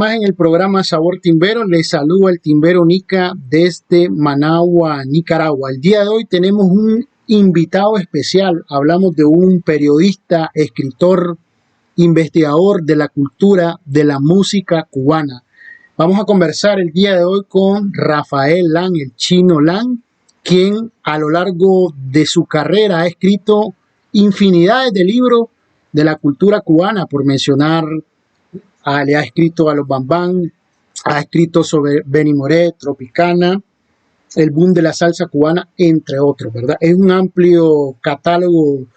más en el programa Sabor Timbero. Les saluda el Timbero Nica desde Managua, Nicaragua. El día de hoy tenemos un invitado especial. Hablamos de un periodista, escritor, investigador de la cultura de la música cubana. Vamos a conversar el día de hoy con Rafael Lan, el Chino Lan, quien a lo largo de su carrera ha escrito infinidades de libros de la cultura cubana, por mencionar, le ha escrito a los Bambán, ha escrito sobre Benny Moré, Tropicana, el boom de la salsa cubana, entre otros, ¿verdad? Es un amplio catálogo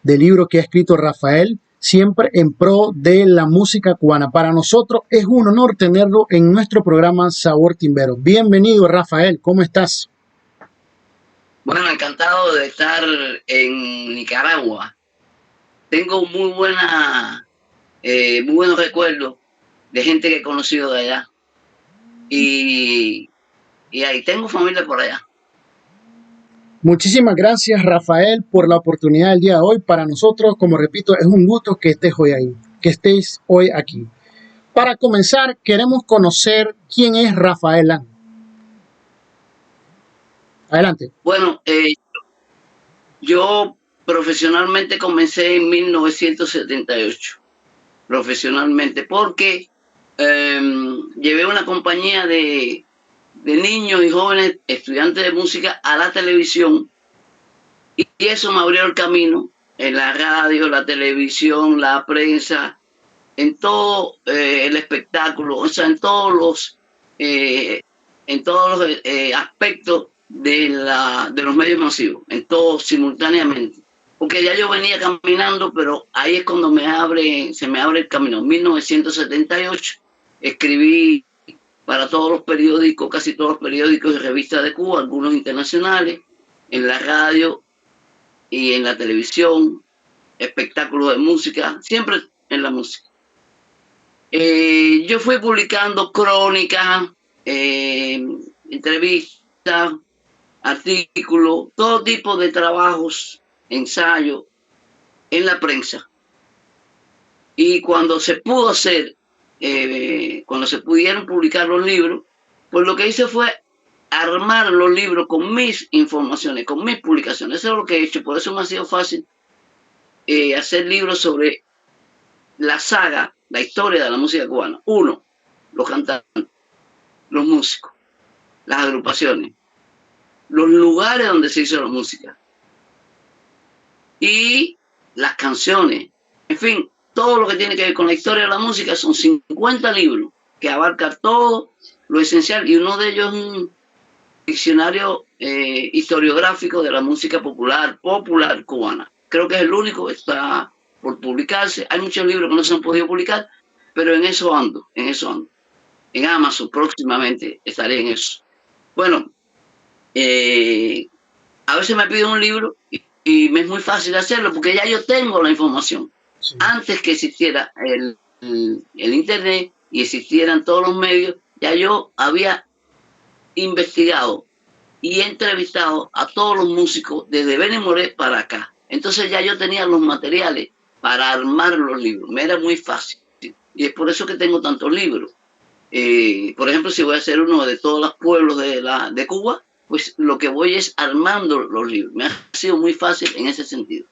de libros que ha escrito Rafael, siempre en pro de la música cubana. Para nosotros es un honor tenerlo en nuestro programa Sabor Timbero. Bienvenido, Rafael, ¿cómo estás? Bueno, encantado de estar en Nicaragua. Tengo muy buenos recuerdos de gente que he conocido de allá. Y ahí tengo familia por allá. Muchísimas gracias, Rafael, por la oportunidad del día de hoy. Para nosotros, como repito, es un gusto que estés hoy ahí, que estéis hoy aquí. Para comenzar, queremos conocer quién es Rafael Lan. Adelante. Bueno, yo profesionalmente comencé en 1978. Profesionalmente, porque llevé una compañía de niños y jóvenes estudiantes de música a la televisión, y eso me abrió el camino en la radio, la televisión, la prensa, en todo el espectáculo, o sea, en todos los aspectos de los medios masivos, en todo simultáneamente. Porque ya yo venía caminando, pero ahí es cuando se me abre el camino. En 1978 escribí para todos los periódicos, casi todos los periódicos y revistas de Cuba, algunos internacionales, en la radio y en la televisión, espectáculos de música, siempre en la música. Yo fui publicando crónicas, entrevistas, artículos, todo tipo de trabajos, ensayos en la prensa. Y cuando se pudo hacer, cuando se pudieron publicar los libros, pues lo que hice fue armar los libros con mis informaciones, con mis publicaciones. Eso es lo que he hecho. Por eso me ha sido fácil hacer libros sobre la saga, la historia de la música cubana. Uno, los cantantes, los músicos, las agrupaciones, los lugares donde se hizo la música y las canciones. En fin, todo lo que tiene que ver con la historia de la música. Son 50 libros que abarcan todo lo esencial, y uno de ellos es un diccionario historiográfico de la música popular cubana. Creo que es el único que está por publicarse. Hay muchos libros que no se han podido publicar, pero en eso ando. En Amazon próximamente estaré en eso. Bueno, a veces me piden un libro y me es muy fácil hacerlo porque ya yo tengo la información. Sí. Antes que existiera el internet y existieran todos los medios, ya yo había investigado y entrevistado a todos los músicos desde Benny Moré para acá. Entonces ya yo tenía los materiales para armar los libros. Me era muy fácil. Y es por eso que tengo tantos libros. Por ejemplo, si voy a hacer uno de todos los pueblos de Cuba, pues lo que voy es armando los libros. Me ha sido muy fácil en ese sentido.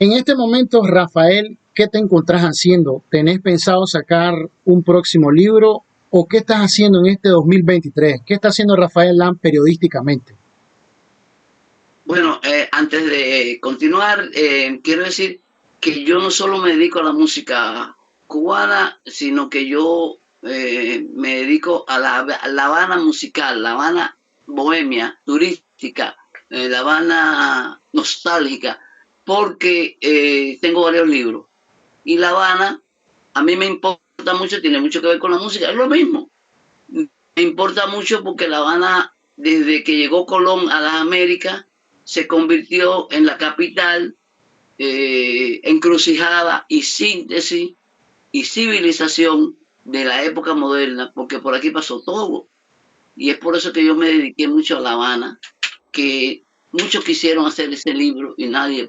En este momento, Rafael, ¿qué te encontrás haciendo? ¿Tenés pensado sacar un próximo libro o qué estás haciendo en este 2023? ¿Qué está haciendo Rafael Lan periodísticamente? Bueno, antes de continuar, quiero decir que yo no solo me dedico a la música cubana, sino que yo me dedico a la Habana musical, la Habana bohemia, turística, la Habana nostálgica, porque tengo varios libros. Y La Habana, a mí me importa mucho, tiene mucho que ver con la música, es lo mismo. Me importa mucho porque La Habana, desde que llegó Colón a las Américas, se convirtió en la capital, encrucijada y síntesis y civilización de la época moderna, porque por aquí pasó todo. Y es por eso que yo me dediqué mucho a La Habana, que muchos quisieron hacer ese libro y nadie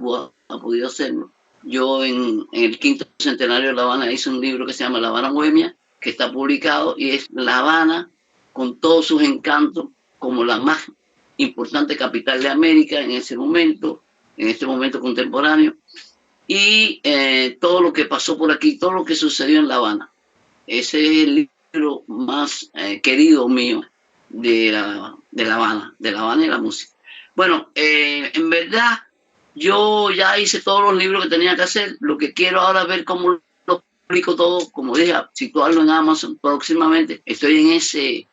ha podido hacerlo. Yo en el quinto centenario de La Habana hice un libro que se llama La Habana Bohemia, que está publicado y es La Habana con todos sus encantos como la más importante capital de América en ese momento, en este momento contemporáneo, y todo lo que pasó por aquí, todo lo que sucedió en La Habana. Ese es el libro más querido mío de La Habana y la música. Bueno, en verdad, yo ya hice todos los libros que tenía que hacer. Lo que quiero ahora es ver cómo lo publico todo, como dije, situarlo en Amazon próximamente. Estoy en ese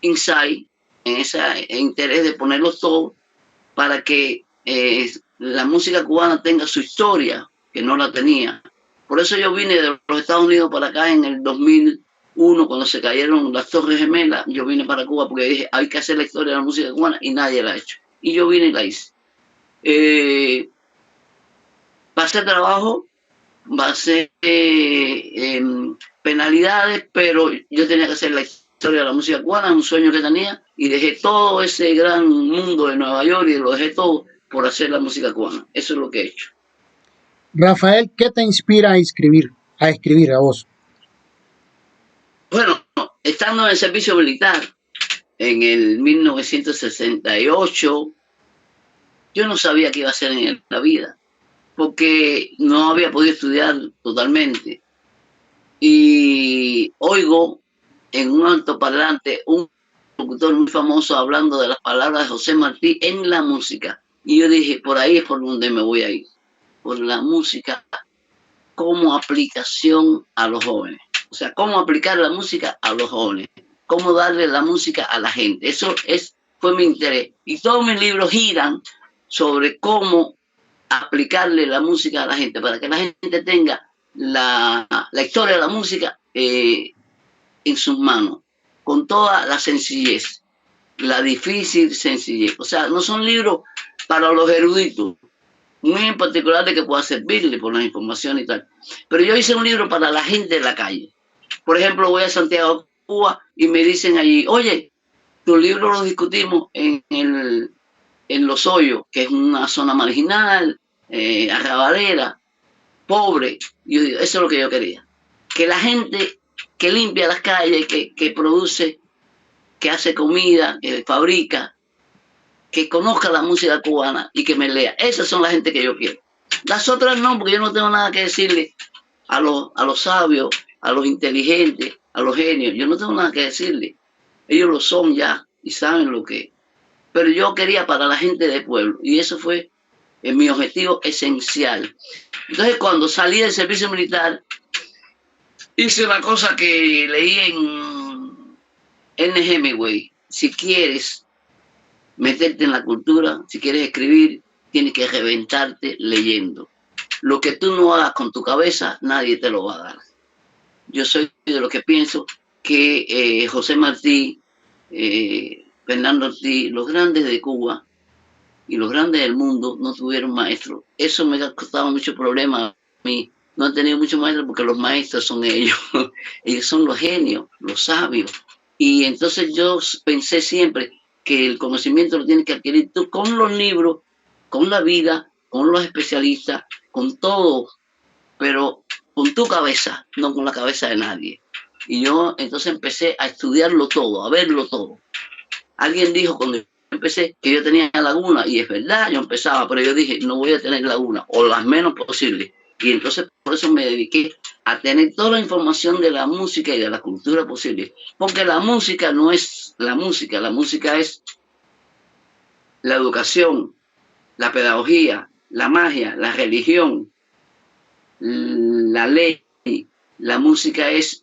insight, en ese interés de ponerlos todos para que la música cubana tenga su historia, que no la tenía. Por eso yo vine de los Estados Unidos para acá en el 2001, cuando se cayeron las Torres Gemelas. Yo vine para Cuba porque dije, hay que hacer la historia de la música cubana y nadie la ha hecho. Y yo vine y la hice. Va a ser trabajo, va a ser penalidades, pero yo tenía que hacer la historia de la música cubana, un sueño que tenía, y dejé todo ese gran mundo de Nueva York y lo dejé todo por hacer la música cubana. Eso es lo que he hecho. Rafael, ¿qué te inspira a escribir? A escribir a vos. Bueno, estando en el servicio militar en el 1968, yo no sabía qué iba a hacer en la vida, porque no había podido estudiar totalmente. Y oigo en un altoparlante un locutor muy famoso hablando de las palabras de José Martí en la música. Y yo dije, por ahí es por donde me voy a ir, por la música como aplicación a los jóvenes. O sea, cómo aplicar la música a los jóvenes, cómo darle la música a la gente. Fue mi interés. Y todos mis libros giran sobre cómo aplicarle la música a la gente, para que la gente tenga la historia de la música en sus manos, con toda la sencillez, la difícil sencillez. O sea, no son libros para los eruditos, muy en particular de que pueda servirle por la información y tal. Pero yo hice un libro para la gente de la calle. Por ejemplo, voy a Santiago, Cuba, y me dicen allí, oye, tu libro lo discutimos en Los Hoyos, que es una zona marginal, arrabalera, pobre. Yo digo, eso es lo que yo quería. Que la gente que limpia las calles, que produce, que hace comida, que fabrica, que conozca la música cubana y que me lea. Esas son la gente que yo quiero. Las otras no, porque yo no tengo nada que decirle a los sabios, a los inteligentes, a los genios. Yo no tengo nada que decirle. Ellos lo son ya y saben lo que. Pero yo quería para la gente del pueblo y eso fue mi objetivo esencial. Entonces, cuando salí del servicio militar, hice una cosa que leí en Hemingway. Si quieres meterte en la cultura, si quieres escribir, tienes que reventarte leyendo. Lo que tú no hagas con tu cabeza, nadie te lo va a dar. Yo soy de los que pienso que José Martí, Fernando Ortiz, los grandes de Cuba y los grandes del mundo no tuvieron maestros. Eso me ha costado mucho problema a mí. No han tenido muchos maestros porque los maestros son ellos. Ellos son los genios, los sabios. Y entonces yo pensé siempre que el conocimiento lo tienes que adquirir tú con los libros, con la vida, con los especialistas, con todo, pero con tu cabeza, no con la cabeza de nadie. Y yo entonces empecé a estudiarlo todo, a verlo todo. Alguien dijo cuando empecé que yo tenía laguna, y es verdad, yo empezaba, pero yo dije, no voy a tener laguna, o las menos posibles. Y entonces por eso me dediqué a tener toda la información de la música y de la cultura posible. Porque la música no es la música es la educación, la pedagogía, la magia, la religión, la ley. La música es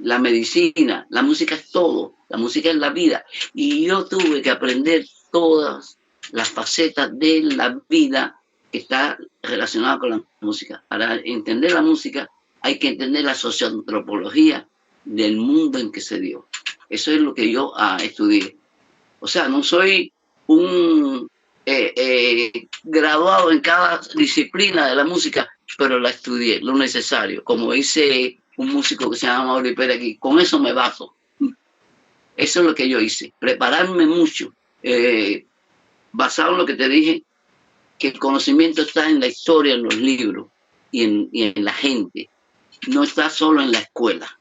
la medicina, la música es todo, la música es la vida. Y yo tuve que aprender todas las facetas de la vida que está relacionada con la música. Para entender la música hay que entender la socioantropología del mundo en que se dio. Eso es lo que yo estudié. O sea, no soy un graduado en cada disciplina de la música, pero la estudié, lo necesario. Como dice un músico que se llama Mauri Pérez aquí, con eso me baso. Eso es lo que yo hice, prepararme mucho, basado en lo que te dije, que el conocimiento está en la historia, en los libros y en la gente. No está solo en la escuela.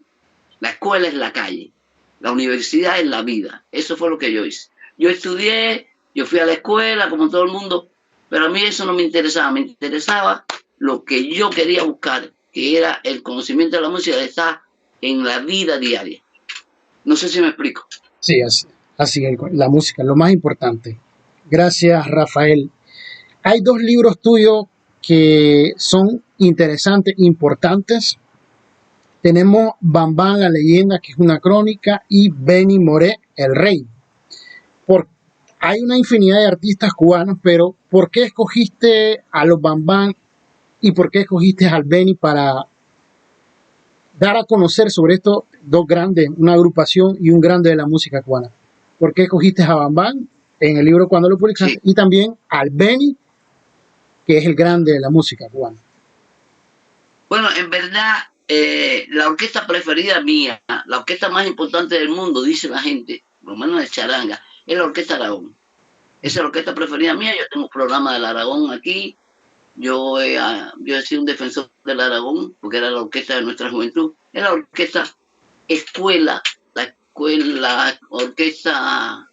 La escuela es la calle. La universidad es la vida. Eso fue lo que yo hice. Yo estudié, yo fui a la escuela como todo el mundo, pero a mí eso no me interesaba. Me interesaba lo que yo quería buscar, que era el conocimiento de la música, está en la vida diaria. No sé si me explico. Sí, así es, la música, lo más importante. Gracias, Rafael. Hay dos libros tuyos que son interesantes, importantes. Tenemos Bambán, la leyenda, que es una crónica, y Benny Moré, el rey. Por, hay una infinidad de artistas cubanos, pero ¿por qué escogiste a los Bambán y por qué escogiste al Benny para dar a conocer sobre estos dos grandes, una agrupación y un grande de la música cubana? ¿Por qué escogiste a Bambán en el libro cuando lo publicaste? Sí. Y también al Benny, que es el grande de la música cubana. Bueno, en verdad, la orquesta preferida mía, la orquesta más importante del mundo, dice la gente, por lo menos de charanga, es la Orquesta Aragón. Esa es la orquesta preferida mía. Yo tengo un programa del Aragón aquí. Yo he sido un defensor del Aragón porque era la orquesta de nuestra juventud. Es la orquesta la orquesta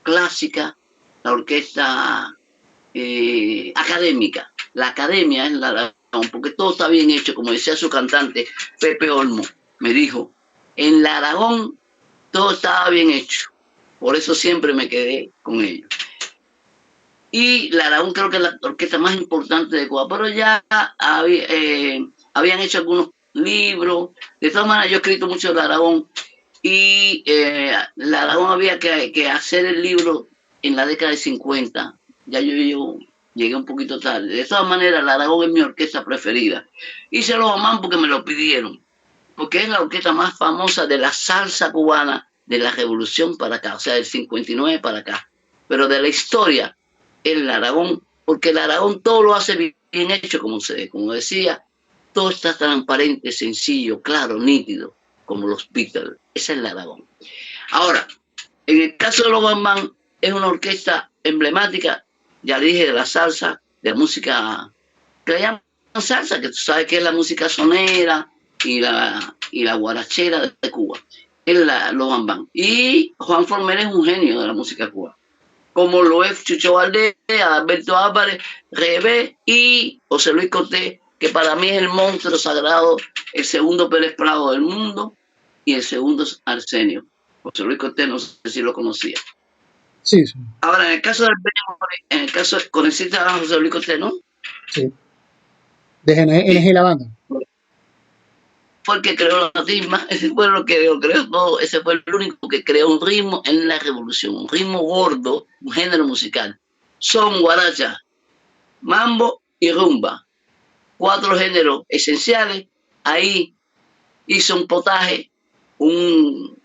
clásica, la orquesta académica. La academia es la Aragón, porque todo está bien hecho, como decía su cantante Pepe Olmo, me dijo, en la Aragón todo estaba bien hecho. Por eso siempre me quedé con ellos. Y la Aragón creo que es la orquesta más importante de Cuba, pero ya habían hecho algunos libros. De todas maneras, yo he escrito mucho de la Aragón y la Aragón había que hacer el libro en la década de 50. Ya yo llegué un poquito tarde. De todas maneras, la Aragón es mi orquesta preferida. Hice los Bambán porque me lo pidieron, porque es la orquesta más famosa de la salsa cubana de la revolución para acá, o sea, del 59 para acá. Pero de la historia, el Aragón, porque el Aragón todo lo hace bien hecho, como decía, todo está transparente, sencillo, claro, nítido, como los Beatles. Esa es el Aragón. Ahora, en el caso de los Bambán, es una orquesta emblemática, ya dije, de la salsa, de la música que le llaman salsa, que tú sabes que es la música sonera y la guarachera de Cuba. Es los Bambán. Y Juan Formel es un genio de la música cubana, como lo es Chucho Valdés, Alberto Álvarez, Rebe y José Luis Cortés, que para mí es el monstruo sagrado, el segundo Pérez Prado del mundo y el segundo Arsenio. José Luis Cortés, no sé si lo conocía. Sí, sí. Ahora, en el caso del en el caso, conociste a José Luis Cortés, ¿no? Sí. De NG la banda. Fue el que creó la tisma, ese fue lo que creó todo, ese fue el único que creó un ritmo en la revolución, un ritmo gordo, un género musical. Son, guaracha, mambo y rumba. 4 géneros esenciales. Ahí hizo un potaje, un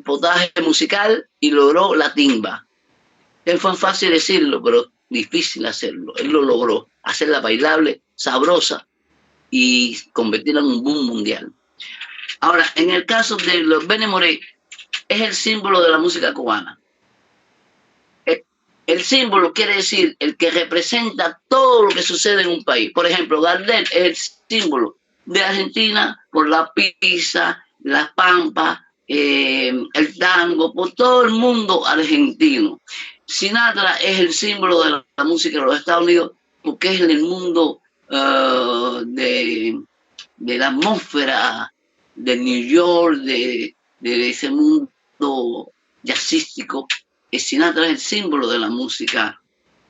potaje musical y logró la timba. Fue fácil decirlo, pero difícil hacerlo. Él lo logró, hacerla bailable, sabrosa y convertirla en un boom mundial. Ahora, en el caso de los Benny Moré, es el símbolo de la música cubana. El símbolo quiere decir el que representa todo lo que sucede en un país. Por ejemplo, Gardel es el símbolo de Argentina por la pizza, la pampa, el tango, por todo el mundo argentino. Sinatra es el símbolo de la música de los Estados Unidos porque es el mundo de la atmósfera de New York, de ese mundo jazzístico. Sinatra es el símbolo de la música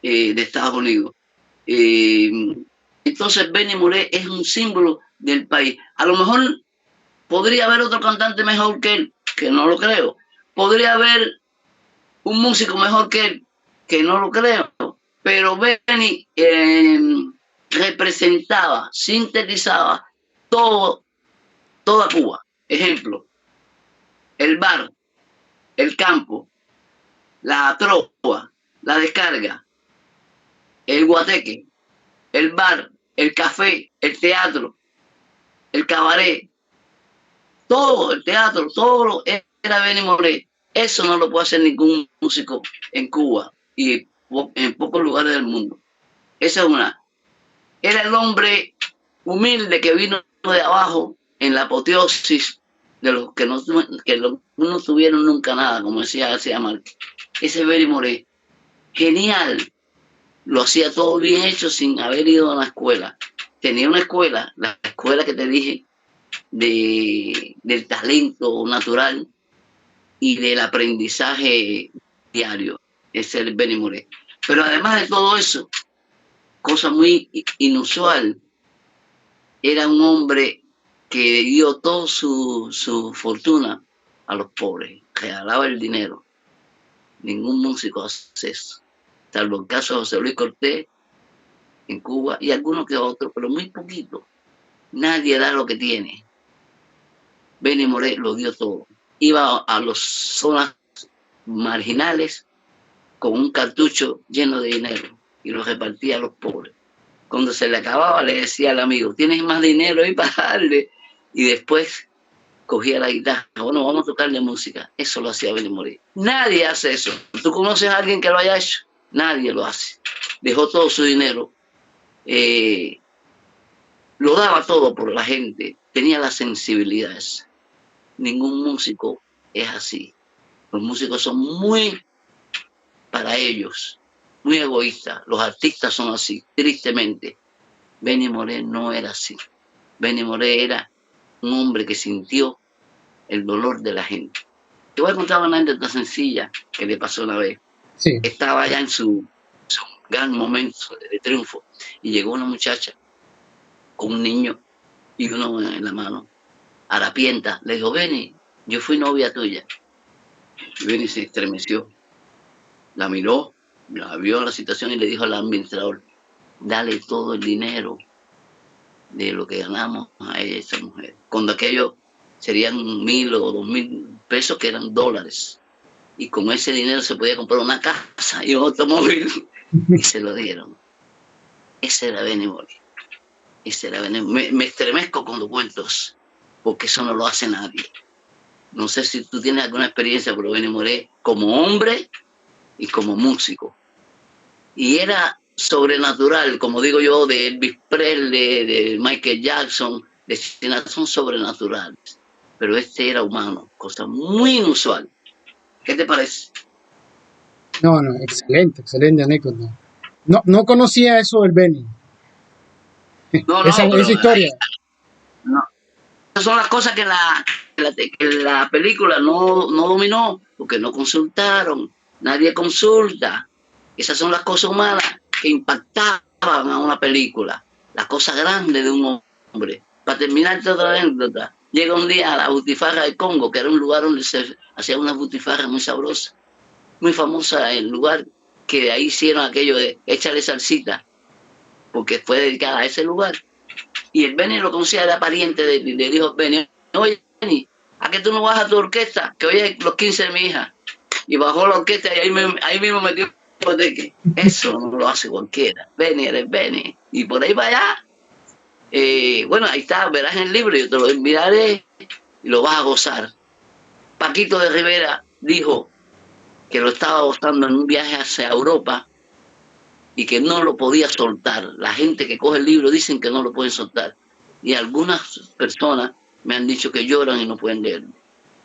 de Estados Unidos. Entonces Benny Moré es un símbolo del país. A lo mejor podría haber otro cantante mejor que él, que no lo creo. Podría haber un músico mejor que él, que no lo creo. Pero Benny representaba, sintetizaba toda Cuba. Ejemplo, el bar, el campo, la trova, la descarga, el guateque, el bar, el café, el teatro, el cabaret, todo el teatro, todo era Benny Moré. Eso no lo puede hacer ningún músico en Cuba. Y en pocos lugares del mundo. Esa es una. Era el hombre humilde que vino de abajo en la apoteosis de los que no tuvieron nunca nada, como decía García Márquez. Ese Benny Moré, genial, lo hacía todo bien hecho sin haber ido a una escuela. Tenía una escuela, la escuela que te dije, del talento natural y del aprendizaje diario. Ese es el Benny Moré. Pero además de todo eso, cosa muy inusual, era un hombre que dio toda su fortuna a los pobres, regalaba el dinero. Ningún músico hace eso, salvo el caso de José Luis Cortés en Cuba y algunos que otros, pero muy poquito. Nadie da lo que tiene. Benny Moré lo dio todo. Iba a las zonas marginales con un cartucho lleno de dinero y lo repartía a los pobres. Cuando se le acababa, le decía al amigo, ¿tienes más dinero ahí para darle? Y después cogía la guitarra, bueno, vamos a tocarle música. Eso lo hacía Benny Moré. Nadie hace eso. ¿Tú conoces a alguien que lo haya hecho? Nadie lo hace. Dejó todo su dinero. Lo daba todo por la gente. Tenía la sensibilidad esa. Ningún músico es así. Los músicos son muy para ellos, muy egoístas. Los artistas son así, tristemente. Benny Moré no era así. Benny Moré era un hombre que sintió el dolor de la gente. Te voy a contar una anécdota sencilla que le pasó una vez. Sí. Estaba ya en su gran momento de triunfo y llegó una muchacha con un niño y uno en la mano, harapienta. Le dijo, Benny, yo fui novia tuya. Y Benny se estremeció, la miró, la vio la situación y le dijo al administrador, dale todo el dinero de lo que ganamos a esa mujer. Cuando aquello serían 1,000 o 2,000 pesos que eran dólares. Y con ese dinero se podía comprar una casa y un automóvil. Y se lo dieron. Ese era Benny Moré. Ese era Benny Moré. Me estremezco cuando cuento eso, porque eso no lo hace nadie. No sé si tú tienes alguna experiencia por Benny Moré como hombre y como músico. Y era sobrenatural, como digo yo, de Elvis Presley, de Michael Jackson, de son sobrenaturales. Pero este era humano, cosa muy inusual. ¿Qué te parece? No, no, excelente, excelente anécdota. No, no conocía eso del Benny. No, Esa historia. no. Esas son las cosas que la película no dominó, porque no consultaron. Nadie consulta. Esas son las cosas humanas que impactaban a una película. Las cosas grandes de un hombre. Para terminar otra anécdota, llega un día a la Butifarra del Congo, que era un lugar donde se hacía una butifarra muy sabrosa, muy famosa, el lugar que de ahí hicieron aquello de échale salsita, porque fue dedicada a ese lugar. Y el Benny lo conocía, era pariente de él. Le dijo, Benny, oye, Benny, ¿a qué tú no vas a tu orquesta? Que hoy es los 15 de mi hija. Y bajó la orquesta y ahí mismo metió de que eso no lo hace cualquiera. Benny, eres Benny. Y por ahí para allá, bueno, ahí está, verás en el libro, yo te lo enviaré y lo vas a gozar. Paquito de Rivera dijo que lo estaba gozando en un viaje hacia Europa y que no lo podía soltar. La gente que coge el libro dicen que no lo pueden soltar. Y algunas personas me han dicho que lloran y no pueden leerlo.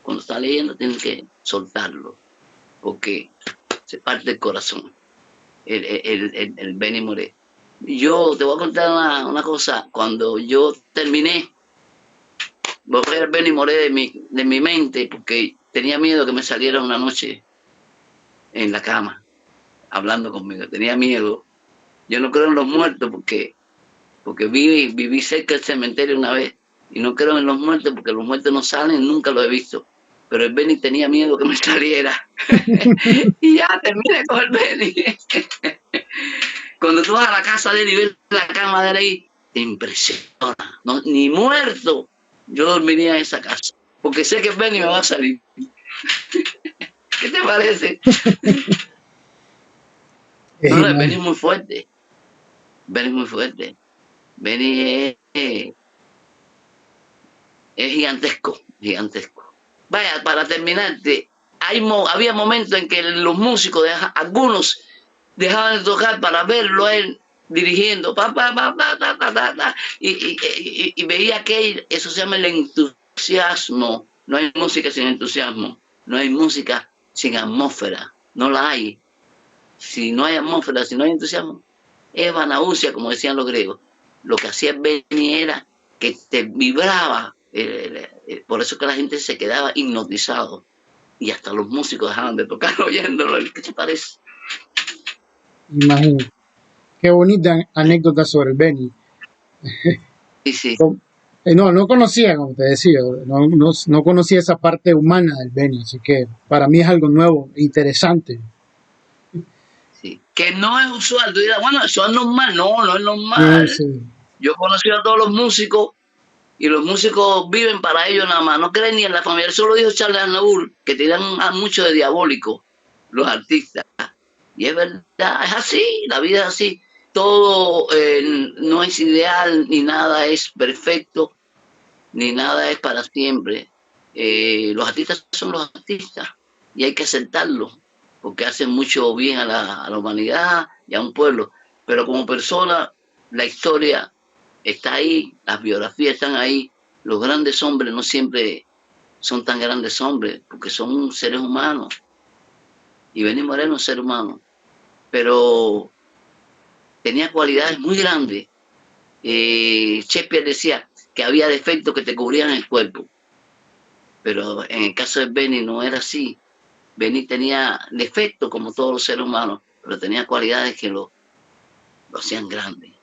Cuando está leyendo tienen que soltarlo, porque se parte el corazón. El Benny Moré. Yo te voy a contar una cosa. Cuando yo terminé, borré el Benny Moré de mi mente, porque tenía miedo que me saliera una noche en la cama, hablando conmigo. Tenía miedo. Yo no creo en los muertos porque viví cerca del cementerio una vez y no creo en los muertos porque los muertos no salen, nunca lo he visto. Pero el Benny tenía miedo que me saliera. Y ya terminé con el Benny. Cuando tú vas a la casa de él y ves la cama de él ahí, te impresiona. No, ni muerto yo dormiría en esa casa, porque sé que el Benny me va a salir. ¿Qué te parece? No, el Benny es muy fuerte. Benny es muy fuerte. Benny es gigantesco, gigantesco. Vaya, para terminarte, había momentos en que los músicos, algunos dejaban de tocar para verlo a él dirigiendo, y veía que eso se llama el entusiasmo. No hay música sin entusiasmo, no hay música sin atmósfera, no la hay. Si no hay atmósfera, si no hay entusiasmo, es vanausia, como decían los griegos. Lo que hacía Benny era que te vibraba, por eso que la gente se quedaba hipnotizado y hasta los músicos dejaban de tocar oyéndolo. ¿Qué te parece? Imagínate. Qué bonita anécdota sobre el Benny. Sí, sí. No, no conocía, como te decía, no conocía esa parte humana del Benny, así que para mí es algo nuevo, interesante. Sí. Que no es usual. Tú dirás, bueno, eso es normal. No, no es Sí, normal. sí. Yo conocí a todos los músicos y los músicos viven para ellos nada más. No creen ni en la familia. Eso lo dijo Charles Aznavour, que tiran mucho de diabólico los artistas. Y es verdad, es así, la vida es así. Todo no es ideal, ni nada es perfecto, ni nada es para siempre. Los artistas son los artistas y hay que aceptarlo porque hacen mucho bien a la humanidad y a un pueblo. Pero como persona, la historia está ahí, las biografías están ahí. Los grandes hombres no siempre son tan grandes hombres porque son seres humanos. Y Benny Moreno es un ser humano, pero tenía cualidades muy grandes. Shakespeare decía que había defectos que te cubrían el cuerpo, pero en el caso de Benny no era así. Benny tenía defectos como todos los seres humanos, pero tenía cualidades que lo hacían grande.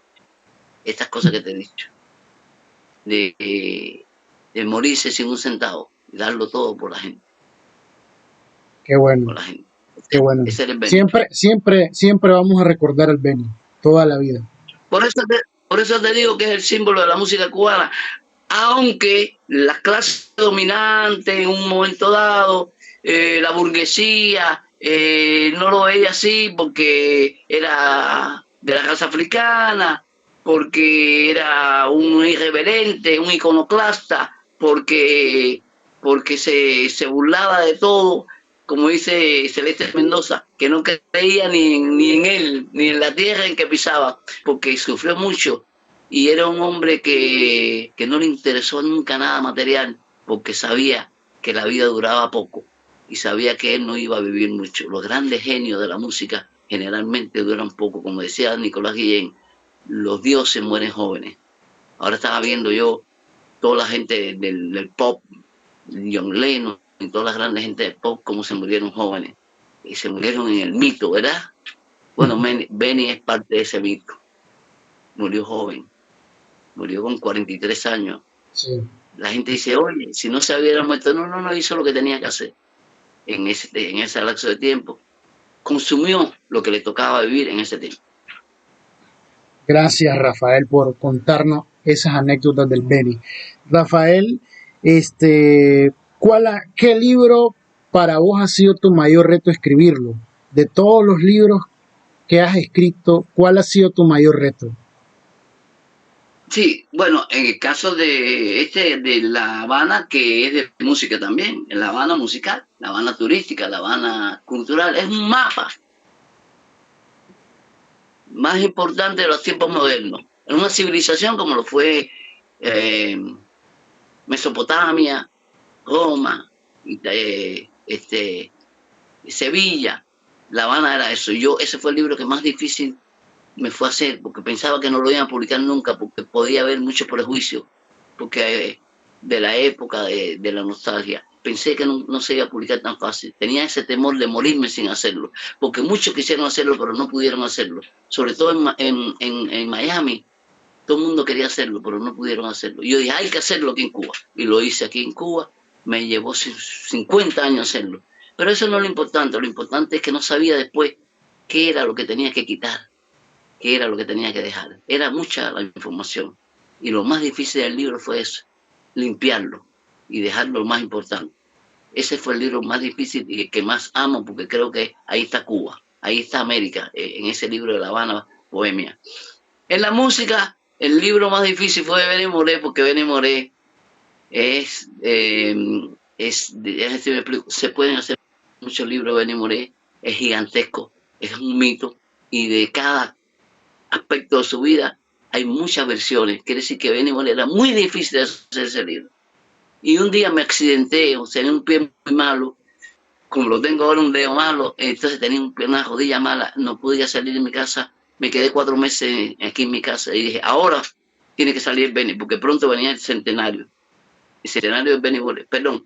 Estas cosas que te he dicho, de morirse sin un centavo y darlo todo por la gente. Qué bueno, Por la gente. qué bueno. Ese era el Benny. Siempre vamos a recordar al Benny, toda la vida. Por eso te digo que es el símbolo de la música cubana, aunque las clases dominantes en un momento dado, la burguesía, no lo veía así porque era de la raza africana, porque era un irreverente, un iconoclasta, porque se burlaba de todo, como dice Celeste Mendoza, que no creía ni en él, ni en la tierra en que pisaba, porque sufrió mucho y era un hombre que no le interesó nunca nada material, porque sabía que la vida duraba poco y sabía que él no iba a vivir mucho. Los grandes genios de la música generalmente duran poco, como decía Nicolás Guillén, los dioses mueren jóvenes. Ahora estaba viendo yo toda la gente del pop, John Lennon y toda la grandes gente del pop, cómo se murieron jóvenes. Y se murieron en el mito, ¿verdad? Bueno, Benny es parte de ese mito. Murió joven. Murió con 43 años. Sí. La gente dice, oye, si no se hubiera muerto, no, hizo lo que tenía que hacer en ese lapso de tiempo. Consumió lo que le tocaba vivir en ese tiempo. Gracias, Rafael, por contarnos esas anécdotas del Benny. Rafael, ¿qué libro para vos ha sido tu mayor reto escribirlo? De todos los libros que has escrito, ¿cuál ha sido tu mayor reto? Sí, bueno, en el caso de La Habana, que es de música también, La Habana musical, La Habana turística, La Habana cultural, es un mapa más importante de los tiempos modernos. En una civilización como lo fue Mesopotamia, Roma, Sevilla, La Habana era eso. Ese fue el libro que más difícil me fue a hacer, porque pensaba que no lo iban a publicar nunca, porque podía haber mucho prejuicio, porque de la época de la nostalgia. Pensé que no se iba a publicar tan fácil. Tenía ese temor de morirme sin hacerlo, porque muchos quisieron hacerlo, pero no pudieron hacerlo. Sobre todo en Miami, todo el mundo quería hacerlo, pero no pudieron hacerlo. Y yo dije, hay que hacerlo aquí en Cuba. Y lo hice aquí en Cuba. Me llevó 50 años hacerlo. Pero eso no es lo importante. Lo importante es que no sabía después qué era lo que tenía que quitar, qué era lo que tenía que dejar. Era mucha la información. Y lo más difícil del libro fue eso, limpiarlo y dejarlo lo más importante. Ese fue el libro más difícil y el que más amo, porque creo que ahí está Cuba, ahí está América, en ese libro de La Habana, Bohemia. En la música, el libro más difícil fue de Benny Moré, porque Benny Moré se pueden hacer muchos libros de Benny Moré, es gigantesco, es un mito, y de cada aspecto de su vida hay muchas versiones. Quiere decir que Benny Moré era muy difícil de hacer ese libro. Y un día me accidenté, o sea, tenía un pie muy malo, como lo tengo ahora un dedo malo, entonces tenía una rodilla mala, no podía salir de mi casa, me quedé 4 meses aquí en mi casa y dije, ahora tiene que salir Benny, porque pronto venía el centenario de Benny Moré, perdón,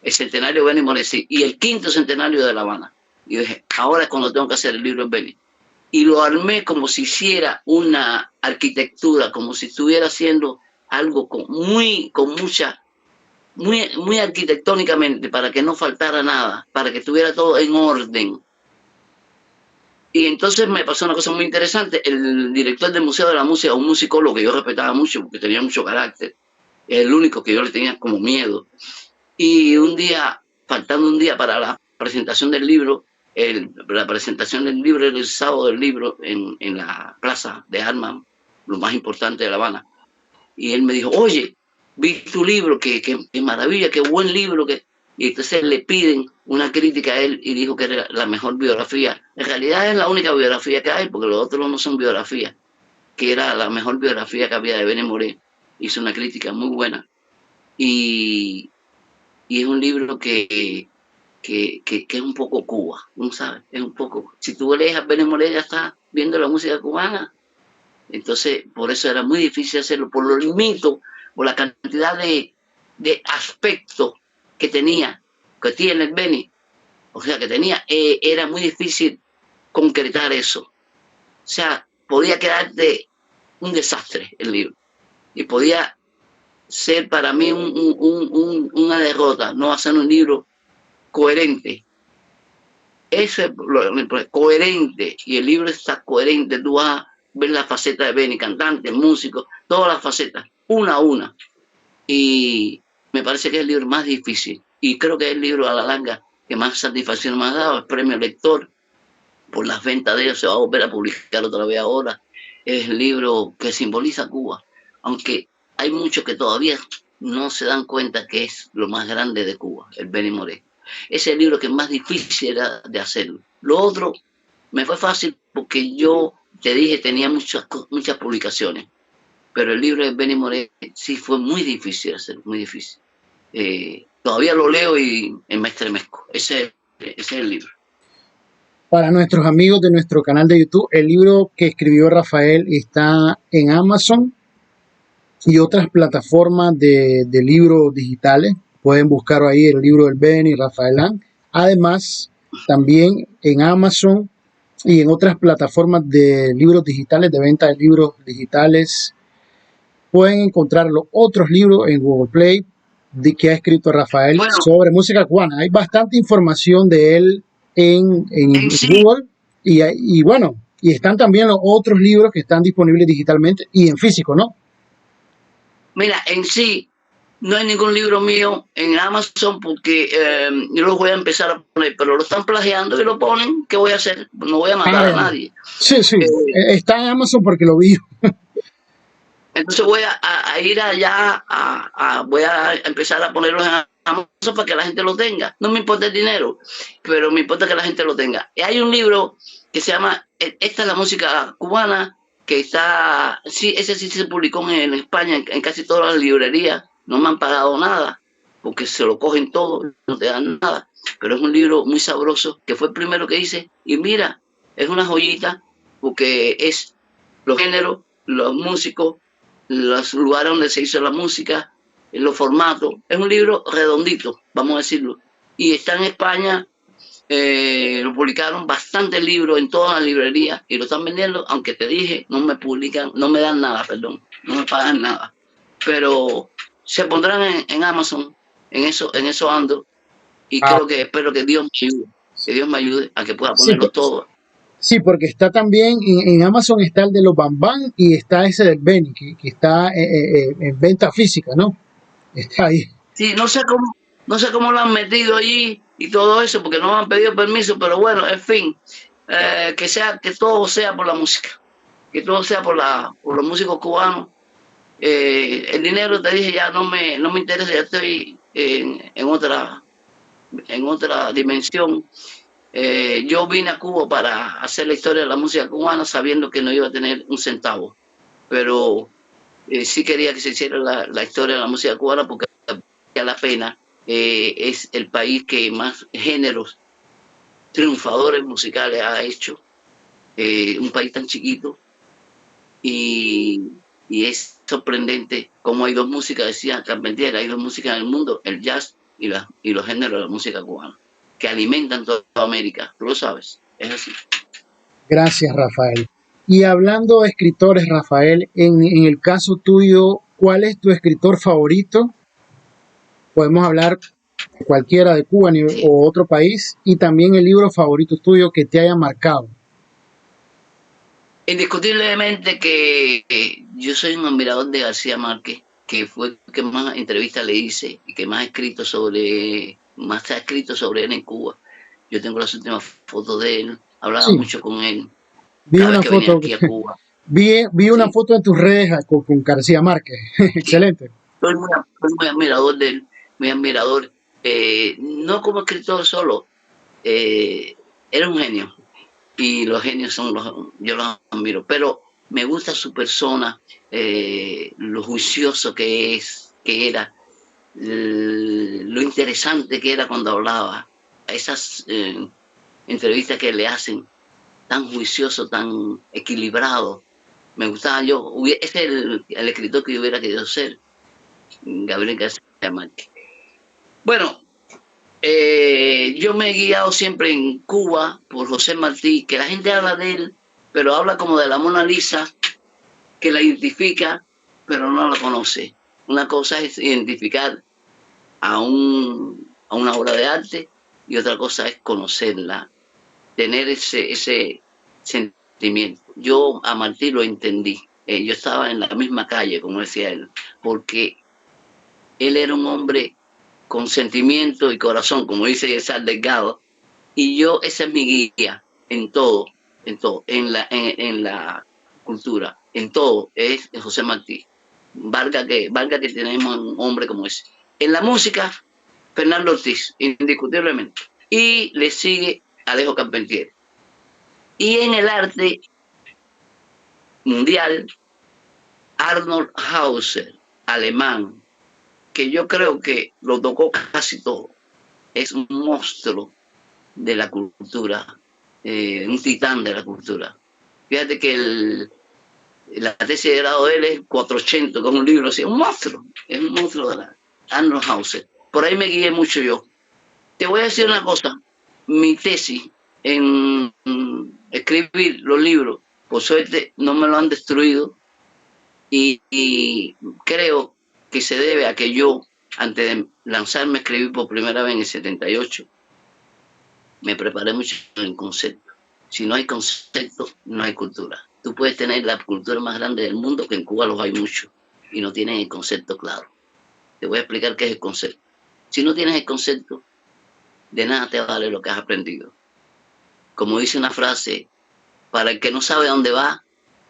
el centenario de Benny Moré, sí, y el 5.º centenario de La Habana. Y dije, ahora es cuando tengo que hacer el libro de Benny. Y lo armé como si hiciera una arquitectura, como si estuviera haciendo algo muy arquitectónicamente, para que no faltara nada, para que estuviera todo en orden. Y entonces me pasó una cosa muy interesante. El director del Museo de la Música, un musicólogo que yo respetaba mucho porque tenía mucho carácter, es el único que yo le tenía como miedo. Y un día, faltando un día para la presentación del libro, la presentación del libro era el sábado del libro en la plaza de armas, lo más importante de La Habana. Y él me dijo, oye, vi tu libro, qué maravilla, qué buen libro. Y entonces le piden una crítica a él y dijo que era la mejor biografía. En realidad es la única biografía que hay, porque los otros no son biografías, que era la mejor biografía que había de Benny Moré. Hizo una crítica muy buena. Y es un libro que es un poco Cuba, ¿no sabes? Es un poco, si tú lees a Benny Moré ya estás viendo la música cubana. Entonces, por eso era muy difícil hacerlo, por los limitos, por la cantidad de aspectos que tiene el Benny, o sea, que tenía, era muy difícil concretar eso. O sea, podía quedarte un desastre el libro, y podía ser para mí una derrota, no hacer un libro coherente. Eso es coherente, y el libro está coherente. Tú vas a ver la faceta de Benny, cantante, músico, todas las facetas, una a una. Y me parece que es el libro más difícil. Y creo que es el libro a la larga que más satisfacción me ha dado. El premio lector por las ventas de ellos, se va a volver a publicar otra vez ahora. Es el libro que simboliza Cuba. Aunque hay muchos que todavía no se dan cuenta que es lo más grande de Cuba, el Benny Moré. Ese es el libro que más difícil era de hacerlo. Lo otro me fue fácil porque yo, te dije, tenía muchas publicaciones. Pero el libro de Benny Moré sí fue muy difícil hacer, muy difícil. Todavía lo leo y me estremezco. Ese es el libro. Para nuestros amigos de nuestro canal de YouTube, el libro que escribió Rafael está en Amazon y otras plataformas de libros digitales. Pueden buscar ahí el libro del Benny, Rafael Lang. Además, también en Amazon y en otras plataformas de libros digitales, de venta de libros digitales, pueden encontrar los otros libros en Google Play que ha escrito Rafael sobre música cubana. Hay bastante información de él en Google y bueno, y están también los otros libros que están disponibles digitalmente y en físico, ¿no? Mira, en sí no hay ningún libro mío en Amazon porque yo los voy a empezar a poner, pero lo están plagiando y lo ponen. ¿Qué voy a hacer? No voy a matar a nadie. Sí, sí, está en Amazon porque lo vi. Entonces voy a ir allá, voy a empezar a ponerlos en Amazon para que la gente lo tenga. No me importa el dinero, pero me importa que la gente lo tenga. Y hay un libro que se llama Esta es la música cubana, que está, sí, ese sí se publicó en España, en casi todas las librerías. No me han pagado nada, porque se lo cogen todo, no te dan nada. Pero es un libro muy sabroso, que fue el primero que hice. Y mira, es una joyita, porque es los géneros, los músicos, los lugares donde se hizo la música, los formatos. Es un libro redondito, vamos a decirlo. Y está en España, lo publicaron bastantes libros en todas las librerías y lo están vendiendo, aunque te dije, no me publican, no me dan nada, perdón, no me pagan nada. Pero se pondrán en Amazon, en eso ando. Y espero que Dios me ayude a que pueda ponerlo todo. Sí, porque está también en Amazon está el de los Bambán y está ese del Benny, que está en venta física, ¿no? Está ahí. Sí, no sé cómo lo han metido allí y todo eso, porque no me han pedido permiso, pero bueno, en fin, que todo sea por la música, que todo sea por los músicos cubanos. El dinero, te dije, ya no me interesa, ya estoy en otra dimensión. Yo vine a Cuba para hacer la historia de la música cubana sabiendo que no iba a tener un centavo, pero sí quería que se hiciera la historia de la música cubana porque valía la pena. Es el país que más géneros triunfadores musicales ha hecho, un país tan chiquito, y, y es sorprendente cómo hay dos músicas, decía Carpentier, hay dos músicas en el mundo, el jazz y los géneros de la música cubana, que alimentan toda América, tú lo sabes, es así. Gracias, Rafael. Y hablando de escritores, Rafael, en el caso tuyo, ¿cuál es tu escritor favorito? Podemos hablar de cualquiera de Cuba Sí. o otro país, y también el libro favorito tuyo que te haya marcado. Indiscutiblemente que yo soy un admirador de García Márquez, que fue el que más entrevistas le hice y que más más ha escrito sobre él en Cuba. Yo tengo las últimas fotos de él, hablaba Sí, mucho con él vi cada vez una que venía foto, aquí a Cuba. vi una Sí, foto en tus redes con García Márquez. sí. Excelente. Soy muy admirador de él, muy admirador. No como escritor solo, eh, era un genio. Y los genios yo los admiro, pero me gusta su persona, lo juicioso que era, lo interesante que era cuando hablaba, esas entrevistas que le hacen, tan juicioso, tan equilibrado. Me gustaba es el escritor que yo hubiera querido ser, Gabriel García Márquez. Bueno, yo me he guiado siempre en Cuba por José Martí, que la gente habla de él, pero habla como de la Mona Lisa, que la identifica, pero no la conoce. Una cosa es identificar a una obra de arte y otra cosa es conocerla, tener ese sentimiento. Yo a Martí lo entendí. Yo estaba en la misma calle, como decía él, porque él era un hombre con sentimiento y corazón, como dice César Delgado, y yo, esa es mi guía en todo, en la cultura, en todo, es José Martí. Valga que tenemos un hombre como ese. En la música, Fernando Ortiz, indiscutiblemente. Y le sigue Alejo Carpentier. Y en el arte mundial, Arnold Hauser, alemán, que yo creo que lo tocó casi todo. Es un monstruo de la cultura, un titán de la cultura. Fíjate que la tesis de grado de él es 480, con un libro así, es un monstruo de la Arnold Hauser. Por ahí me guié mucho yo. Te voy a decir una cosa, mi tesis en escribir los libros, por suerte no me lo han destruido y creo que se debe a que yo, antes de lanzarme a escribir por primera vez en el 78, me preparé mucho en concepto. Si no hay concepto, no hay cultura. Tú puedes tener la cultura más grande del mundo, que en Cuba los hay muchos, y no tienen el concepto claro. Te voy a explicar qué es el concepto. Si no tienes el concepto, de nada te vale lo que has aprendido. Como dice una frase, para el que no sabe dónde va,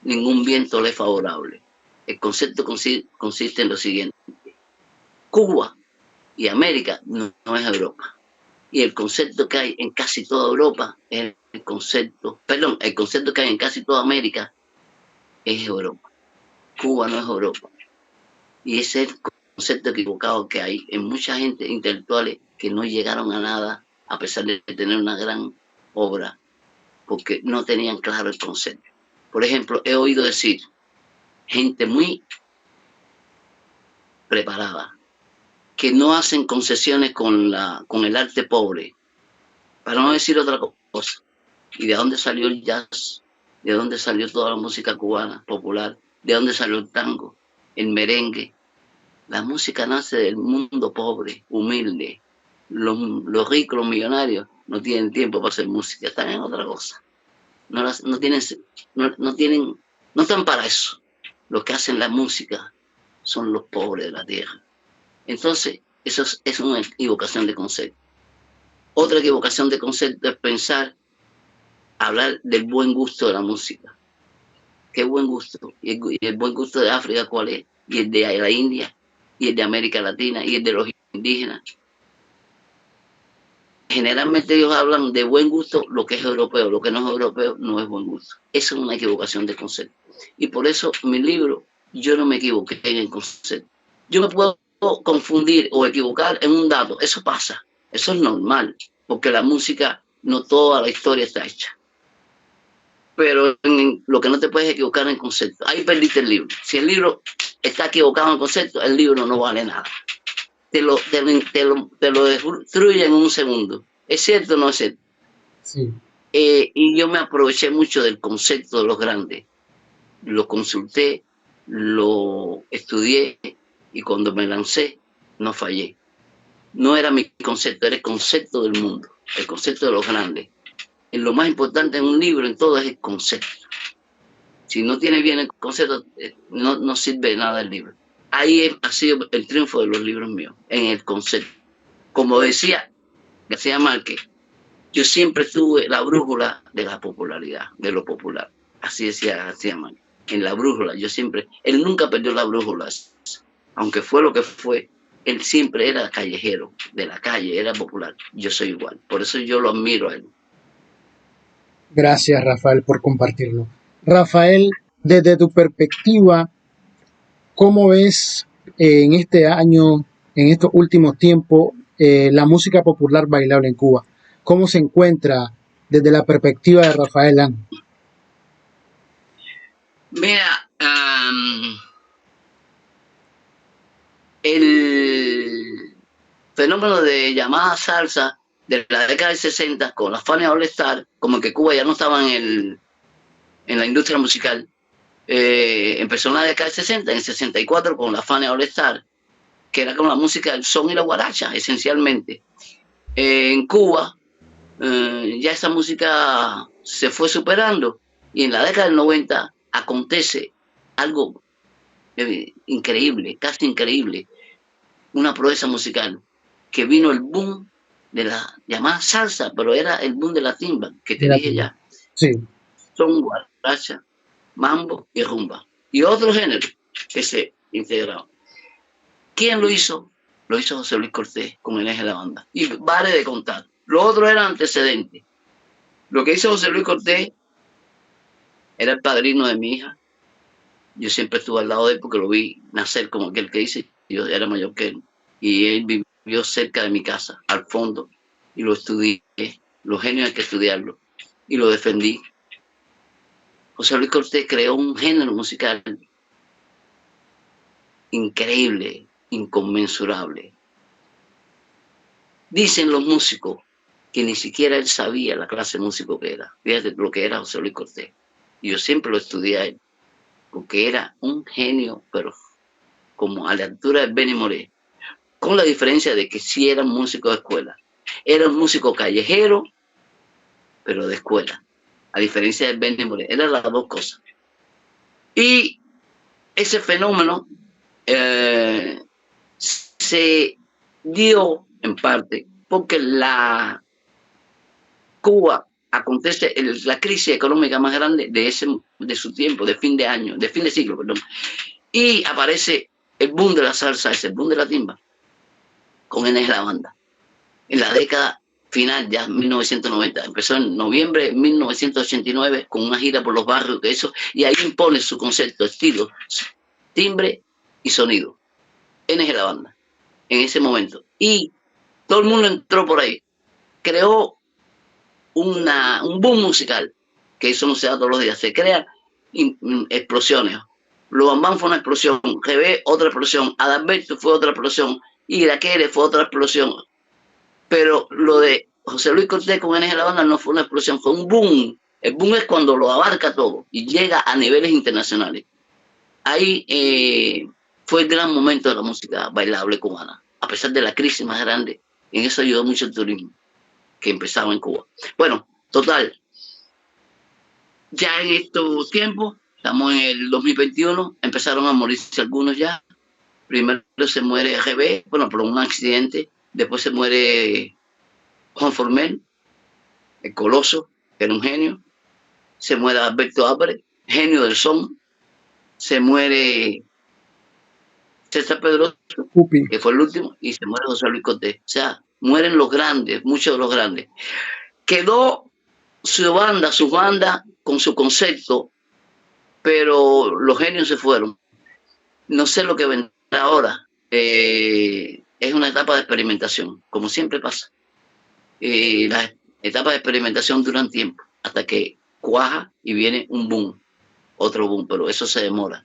ningún viento le es favorable. El concepto consiste en lo siguiente. Cuba y América no es Europa. Y el concepto que hay en casi toda Europa es el concepto que hay en casi toda América es Europa. Cuba no es Europa. Y ese es el concepto equivocado que hay en mucha gente intelectuales que no llegaron a nada a pesar de tener una gran obra, porque no tenían claro el concepto. Por ejemplo, he oído decir gente muy preparada que no hacen concesiones con el arte pobre, para no decir otra cosa. ¿Y de dónde salió el jazz? ¿De dónde salió toda la música cubana popular? ¿De dónde salió el tango, el merengue? La música nace del mundo pobre, humilde. Los ricos, los millonarios, no tienen tiempo para hacer música, están en otra cosa. No tienen, no tienen, no están para eso. Los que hacen la música son los pobres de la tierra. Entonces, eso es una equivocación de concepto. Otra equivocación de concepto es pensar, hablar del buen gusto de la música. ¿Qué buen gusto? ¿Y el buen gusto de África cuál es? ¿Y el de la India? ¿Y el de América Latina? ¿Y el de los indígenas? generalmente ellos hablan de buen gusto, lo que es europeo, lo que no es europeo no es buen gusto. Esa es una equivocación de concepto. Y por eso mi libro, yo no me equivoqué en el concepto. Yo me puedo confundir o equivocar en un dato, eso pasa, eso es normal, porque la música, no toda la historia está hecha. Pero en lo que no te puedes equivocar en el concepto, ahí perdiste el libro. Si el libro está equivocado en el concepto, el libro no vale nada. Te lo destruye en un segundo. ¿Es cierto o no es cierto? Sí. Y yo me aproveché mucho del concepto de los grandes. Lo consulté, lo estudié y cuando me lancé, no fallé. No era mi concepto, era el concepto del mundo, el concepto de los grandes. Lo más importante en un libro, en todo, es el concepto. Si no tiene bien el concepto, no sirve nada el libro. Ahí ha sido el triunfo de los libros míos, en el concepto. Como decía García Márquez, yo siempre tuve la brújula de la popularidad, de lo popular. Así decía García Márquez. En la brújula, él nunca perdió la brújula. Aunque fue lo que fue, él siempre era callejero, de la calle, era popular. Yo soy igual. Por eso yo lo admiro a él. Gracias, Rafael, por compartirlo. Rafael, desde tu perspectiva, ¿cómo ves en este año, en estos últimos tiempos, la música popular bailable en Cuba? ¿Cómo se encuentra desde la perspectiva de Rafael Lang? Mira, el fenómeno de llamada salsa de la década del 60 con la Fania All Star, como que Cuba ya no estaba en la industria musical, empezó en la década del 60, en el 64 con la Fania All Star, que era con la música del son y la guaracha, esencialmente. En Cuba, ya esa música se fue superando y en la década del 90 acontece algo increíble, casi increíble, una proeza musical, que vino el boom de la llamada salsa, pero era el boom de la timba, que te dije ya. Sí. Son guaracha, mambo y rumba. Y otros géneros que se integraron. ¿Quién lo hizo? Lo hizo José Luis Cortés con el eje de la banda. Y vale de contar. Lo otro era antecedente. Lo que hizo José Luis Cortés era el padrino de mi hija. Yo siempre estuve al lado de él porque lo vi nacer como aquel que dice. Yo era mayor que él. Y él vivió cerca de mi casa, al fondo. Y lo estudié. Los genios hay que estudiarlo. Y lo defendí. José Luis Cortés creó un género musical increíble, inconmensurable. Dicen los músicos que ni siquiera él sabía la clase de músico que era. Fíjate lo que era José Luis Cortés. Y yo siempre lo estudié a él, porque era un genio, pero como a la altura de Benny Moré, con la diferencia de que sí era un músico de escuela. Era un músico callejero, pero de escuela, a diferencia de Benny Moré. Eran las dos cosas. Y ese fenómeno se dio en parte porque Cuba acontece la crisis económica más grande de su tiempo, de fin de año, de fin de siglo, perdón. Y aparece el boom de la salsa, ese boom de la timba, con Enes la banda. En la década final, ya 1990, empezó en noviembre de 1989 con una gira por los barrios, que eso, y ahí impone su concepto, estilo, timbre y sonido. Enes la banda, en ese momento. Y todo el mundo entró por ahí. Creó un boom musical, que eso no se da todos los días. Se crean explosiones. Lo Bambán fue una explosión, GB otra explosión, Adalberto fue otra explosión, Iraquere fue otra explosión. Pero lo de José Luis Cortés con Enes de la banda no fue una explosión, fue un boom. El boom es cuando lo abarca todo y llega a niveles internacionales. Ahí fue el gran momento de la música bailable cubana, a pesar de la crisis más grande. En eso ayudó mucho el turismo que empezaba en Cuba. Bueno, total, ya en estos tiempos, estamos en el 2021, empezaron a morirse algunos ya. Primero se muere GB, bueno, por un accidente. Después se muere Juan Formel, el Coloso, que era un genio. Se muere Alberto Álvarez, genio del son. Se muere César Pedroso, que fue el último, y se muere José Luis Cortés. O sea, mueren los grandes, muchos de los grandes. Quedó sus bandas con su concepto, pero los genios se fueron. No sé lo que vendrá ahora. Es una etapa de experimentación, como siempre pasa. Las etapas de experimentación duran tiempo, hasta que cuaja y viene un boom, otro boom, pero eso se demora.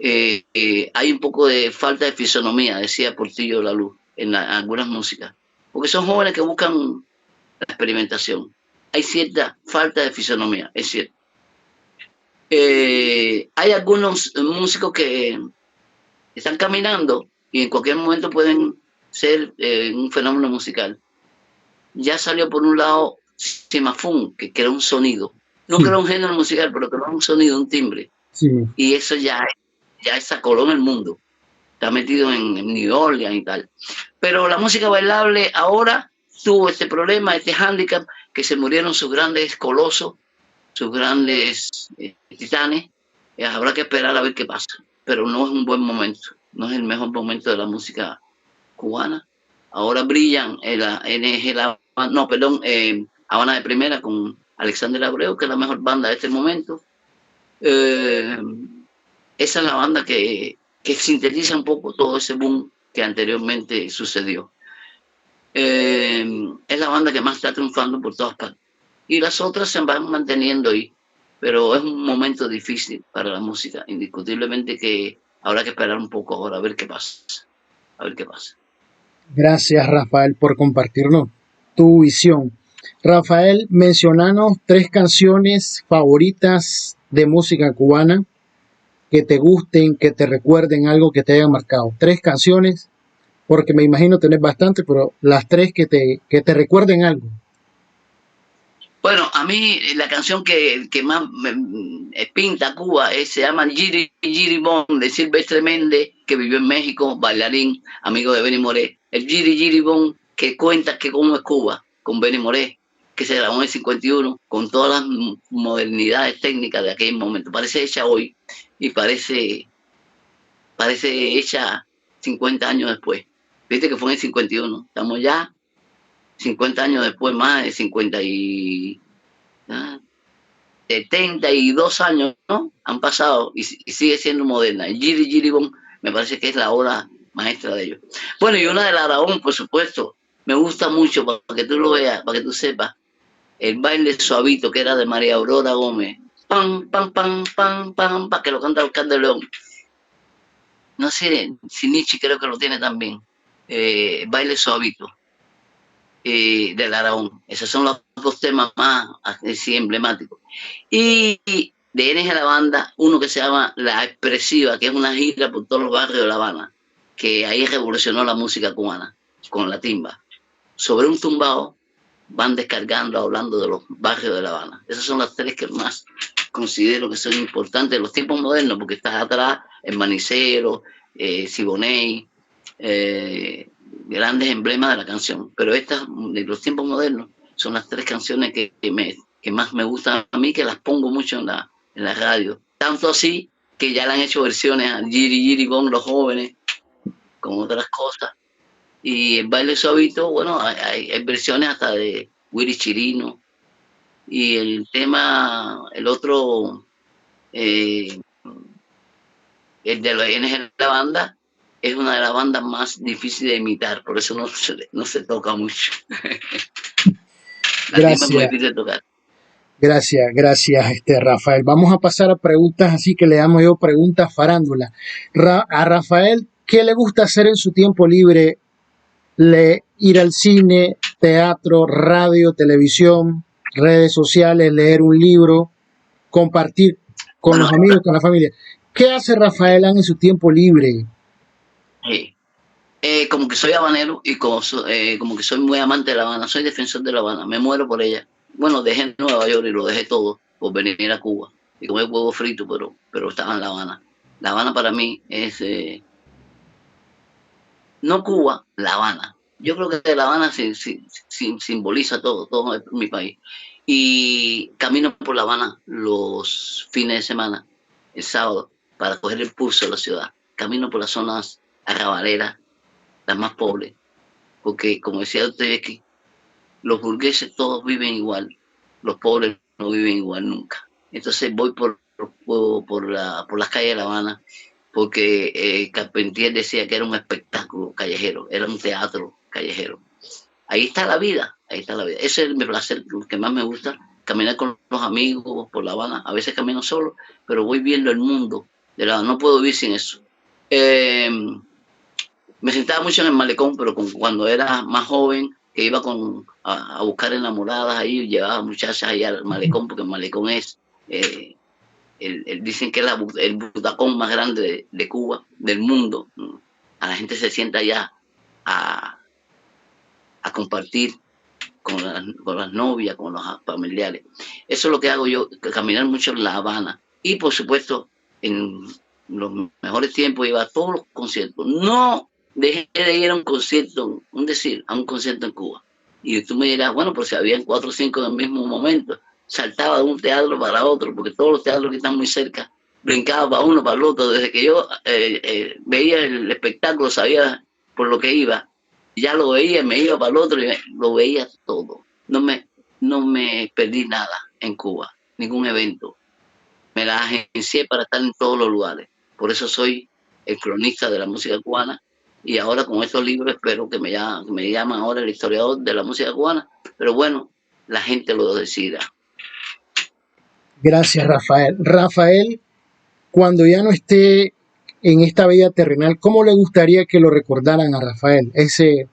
Hay un poco de falta de fisonomía, decía Portillo La Luz, en algunas músicas, porque son jóvenes que buscan la experimentación. Hay cierta falta de fisonomía, es cierto. Hay algunos músicos que están caminando y en cualquier momento pueden ser un fenómeno musical. Ya salió por un lado Simafún, que crea un sonido. No crea un género musical, pero crea un sonido, un timbre. Sí. Y eso ya sacó en el mundo. Está metido en New Orleans y tal. Pero la música bailable ahora tuvo este problema, este hándicap, que se murieron sus grandes colosos, sus grandes titanes. Habrá que esperar a ver qué pasa. Pero no es un buen momento. No es el mejor momento de la música cubana. Ahora brillan Habana de Primera con Alexander Abreu, que es la mejor banda de este momento. Esa es la banda que sintetiza un poco todo ese boom que anteriormente sucedió. Es la banda que más está triunfando por todas partes. Y las otras se van manteniendo ahí. Pero es un momento difícil para la música. Indiscutiblemente que habrá que esperar un poco ahora a ver qué pasa. A ver qué pasa. Gracias, Rafael, por compartirnos tu visión. Rafael, mencionanos 3 canciones favoritas de música cubana que te gusten, que te recuerden algo que te haya marcado. 3 canciones, porque me imagino tener bastante, pero las 3 que te recuerden algo. Bueno, a mí la canción que más me pinta Cuba se llama Giri Giri Bon, de Silvestre Méndez, que vivió en México, bailarín, amigo de Benny Moré. El Giri Giri Bon, que cuenta que cómo es Cuba, con Benny Moré, que se grabó en el 51, con todas las modernidades técnicas de aquel momento. Parece hecha hoy y parece hecha 50 años después. Viste que fue en el 51. Estamos ya 50 años después, más de 72 años, ¿no? Han pasado y sigue siendo moderna. El Giri Giri Bon me parece que es la obra maestra de ellos. Bueno, y una de Araón, por supuesto, me gusta mucho para que tú lo veas, para que tú sepas. El baile suavito, que era de María Aurora Gómez. Pam, pam, pam, pam, pam, pam, que lo canta Oscar de León. No sé, si Nietzsche creo que lo tiene también. Baile suavito. Del Araón. Esos son los 2 temas más así emblemáticos. Y de NG La Banda, uno que se llama La Expresiva, que es una gira por todos los barrios de La Habana, que ahí revolucionó la música cubana con la timba. Sobre un tumbao van descargando, hablando de los barrios de La Habana. Esas son las 3 que más considero que son importantes de los tiempos modernos, porque está atrás el Manicero, Siboney, grandes emblemas de la canción. Pero estas de los tiempos modernos son las 3 canciones que más me gustan a mí, que las pongo mucho en la radio. Tanto así que ya le han hecho versiones a Giri Giri Bon, los jóvenes, con otras cosas. Y el baile suavito, bueno, hay versiones hasta de Willy Chirino. Y el tema, el otro, el de los NG La Banda, es una de las bandas más difíciles de imitar, por eso no se toca mucho. Gracias. Muy difícil de tocar. Gracias, Rafael. Vamos a pasar a preguntas, así que le damos yo preguntas farándula. A Rafael, ¿qué le gusta hacer en su tiempo libre? Ir al cine, teatro, radio, televisión, redes sociales, leer un libro, compartir con los amigos, con la familia. ¿Qué hace Rafael en su tiempo libre? Como que soy habanero y como que soy muy amante de La Habana, soy defensor de La Habana, me muero por ella. Bueno, dejé Nueva York y lo dejé todo por venir a Cuba y comer huevo frito, pero estaba en La Habana. La Habana para mí es, no Cuba, La Habana. Yo creo que La Habana simboliza todo es mi país. Y camino por La Habana los fines de semana, el sábado, para coger el pulso de la ciudad. Camino por las zonas arrabaleras, las más pobres, porque como decía usted aquí, los burgueses todos viven igual, los pobres no viven igual nunca. Entonces voy por las calles de La Habana, porque Carpentier decía que era un espectáculo callejero, era un teatro callejero. Ahí está la vida, ahí está la vida. Ese es el placer que más me gusta, caminar con los amigos por La Habana. A veces camino solo, pero voy viendo el mundo de La Habana. No puedo vivir sin eso. Me sentaba mucho en el malecón, pero cuando era más joven, que iba a buscar enamoradas ahí, llevaba muchachas ahí al malecón, porque el malecón es, dicen que es el butacón más grande de Cuba, del mundo. A la gente se sienta allá a compartir con las novias, con los familiares. Eso es lo que hago yo, caminar mucho en La Habana. Y por supuesto, en los mejores tiempos iba a todos los conciertos. No dejé de ir a un concierto, a un concierto en Cuba. Y tú me dirás, bueno, pero si habían 4 o 5 en el mismo momento, saltaba de un teatro para otro, porque todos los teatros que están muy cerca, brincaba para uno, para el otro. Desde que yo veía el espectáculo, sabía por lo que iba, ya lo veía, me iba para el otro y lo veía todo. No me perdí nada en Cuba, ningún evento. Me la agencié para estar en todos los lugares. Por eso soy el cronista de la música cubana, y ahora con estos libros espero que me llaman ahora el historiador de la música cubana, pero bueno, la gente lo decida. Gracias, Rafael. Rafael, cuando ya no esté en esta vida terrenal, ¿cómo le gustaría que lo recordaran a Rafael, ese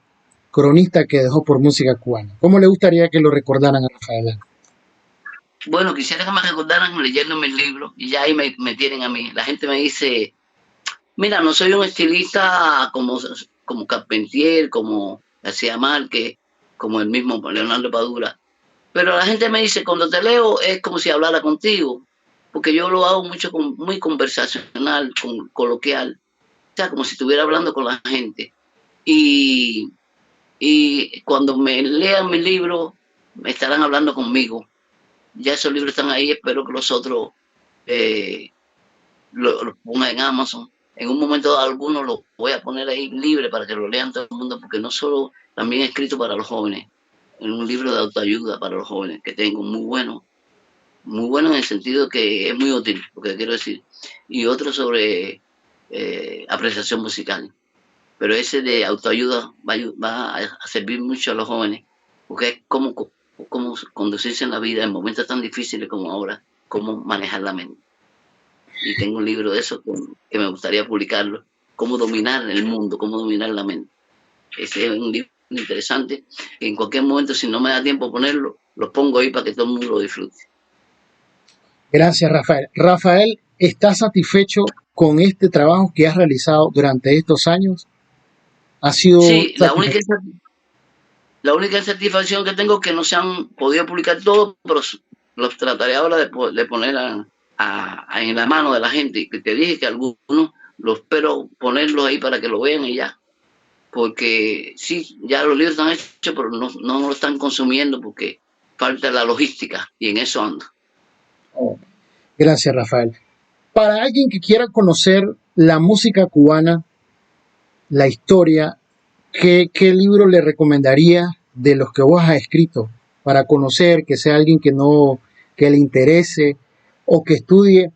cronista que dejó por música cubana? ¿Cómo le gustaría que lo recordaran a Rafael? Bueno, quisiera que me recordaran leyendo mis libros, y ya ahí me tienen a mí. La gente me dice, mira, no soy un estilista como Carpentier, como García Márquez, como el mismo Leonardo Padura, pero la gente me dice, cuando te leo es como si hablara contigo, porque yo lo hago mucho muy conversacional, coloquial, o sea, como si estuviera hablando con la gente. Y cuando me lean mi libro, me estarán hablando conmigo. Ya esos libros están ahí, espero que los otros los pongan en Amazon. En un momento alguno los voy a poner ahí libre para que lo lean todo el mundo, porque no solo, también he escrito para los jóvenes, en un libro de autoayuda para los jóvenes que tengo, muy bueno en el sentido que es muy útil, lo que quiero decir, y otro sobre apreciación musical. Pero ese de autoayuda va a servir mucho a los jóvenes, porque es cómo conducirse en la vida en momentos tan difíciles como ahora, cómo manejar la mente. Y tengo un libro de eso que me gustaría publicarlo, cómo dominar el mundo, cómo dominar la mente. Ese es un libro interesante, que en cualquier momento, si no me da tiempo ponerlo, lo pongo ahí para que todo el mundo lo disfrute. Gracias, Rafael. Rafael, ¿estás satisfecho con este trabajo que has realizado durante estos años? ¿Ha sido Sí, la única satisfacción que tengo es que no se han podido publicar todos, pero los trataré ahora de poner en la mano de la gente. Y que te dije que algunos los espero ponerlos ahí para que lo vean y ya. Porque sí, ya los libros están hechos, pero no lo están consumiendo porque falta la logística, y en eso ando. Gracias, Rafael. Para alguien que quiera conocer la música cubana, la historia, ¿qué libro le recomendaría de los que vos has escrito para conocer, que sea alguien que le interese o que estudie?